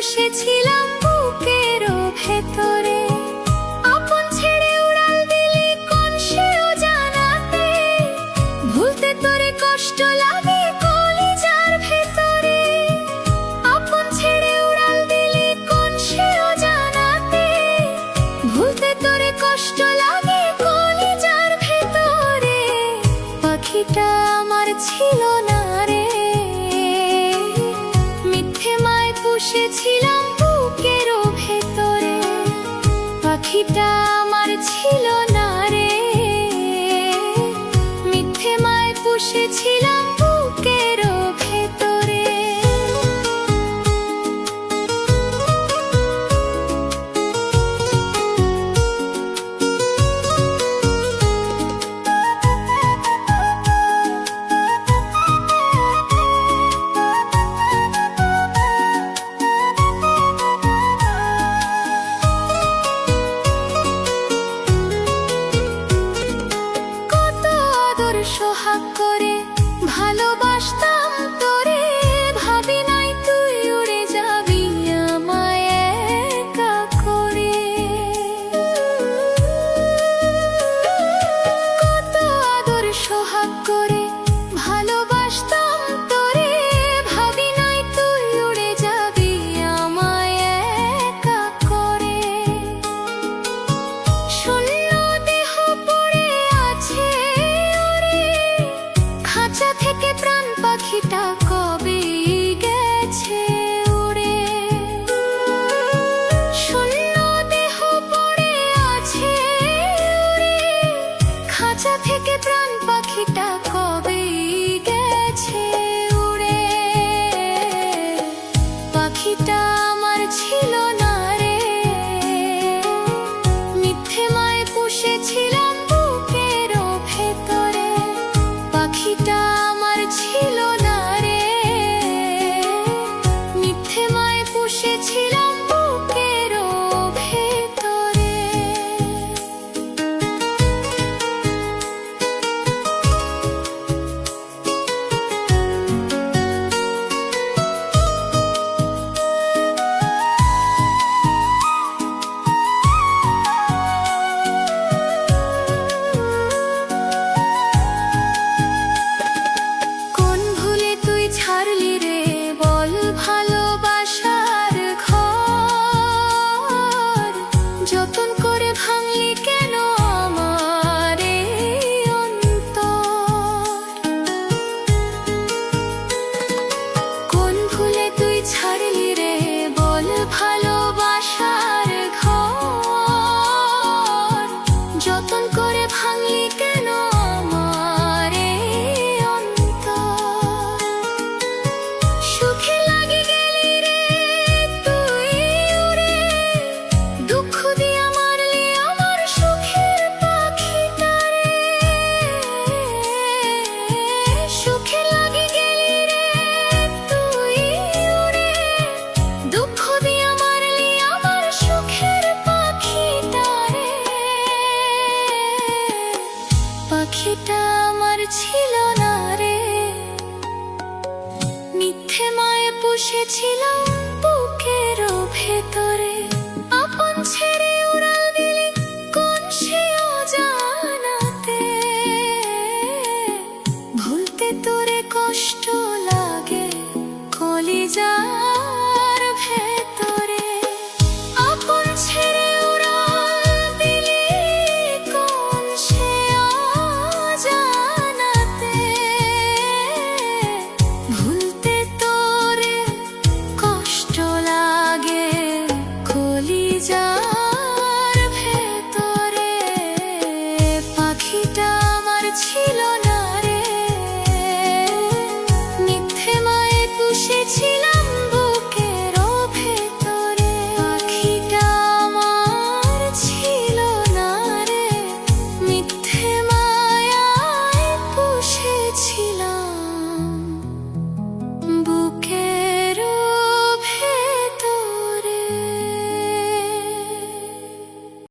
পুষেছিলাম বুকেরও ভেতরে। আপন ছেড়ে উড়াল দিলি কোন সে অজানাতে, ভুলতে তোরে কষ্ট লাগে কলিজার ভেতরে। আপন ছেড়ে উড়াল দিলি কোন সে অজানাতে, ভুলতে তোরে কষ্ট লাগে কলিজার ভেতরে। পাখিটা আমার ছিল না রে, মিথ্যে মায় পুষেছিলাম বুকেরও ভেতরে। পাখিটা আমার ছিল না রে, মিথ্যে মায় পুষেছিলাম বুকেরও ভেতরে। সোহাগ করে ভালোবাসতাম তোরে, ভাবি নাই তুই উড়ে যাবি আমায় একা করে। কত আদর সোহাগ করে ভালোবাসতাম তোরে, ভাবি নাই তুই উড়ে যাবি আমায় একা করে। শূন্য দেহ পড়ে আছে খাঁচা থেকে, প্রাণ পাখিটা কবে গেছে উড়ে। শূন্য দেহ পড়ে আছে উড়ে, খাঁচা থেকে প্রাণ পাখিটা কবে গেছে উড়ে। পাখিটা আমার ছিল না রে, মিথ্যে মায় পুষেছিলাম বুকেরও ভেতরে। পাখিটা আমার ছিল না রে, মিথ্যে মায় পুষেছিলাম বুকেরও ভেতরে। ছাড়লি রে বল ভালোবাসার ঘর, যতন করে ভাঙলি কেন আমার এই অন্তর। কোন ভুলে তুই ছাড়লি রে বল ভালোবাসার ঘর, যতন করে ভাঙলি কেন আমার এই অন্তর। সুখে লাগি গেলি রে তুই উড়ে, দুঃখ দিয়া মারলি আমার সুখের পাখিটারে। সুখে লাগি গেলি রে তুই উড়ে, দুঃখ দিয়া মারলি আমার সুখের পাখিটারে। পাখিটা আমার ছিল না রে, মিথ্যে মায়ে পুষেছিলাম বুকেরও ভেতরে। আপন ছেড়ে উড়াল দিলি কোন সে অজানাতে, ভুলতে তোরে কষ্ট লাগে কলিজা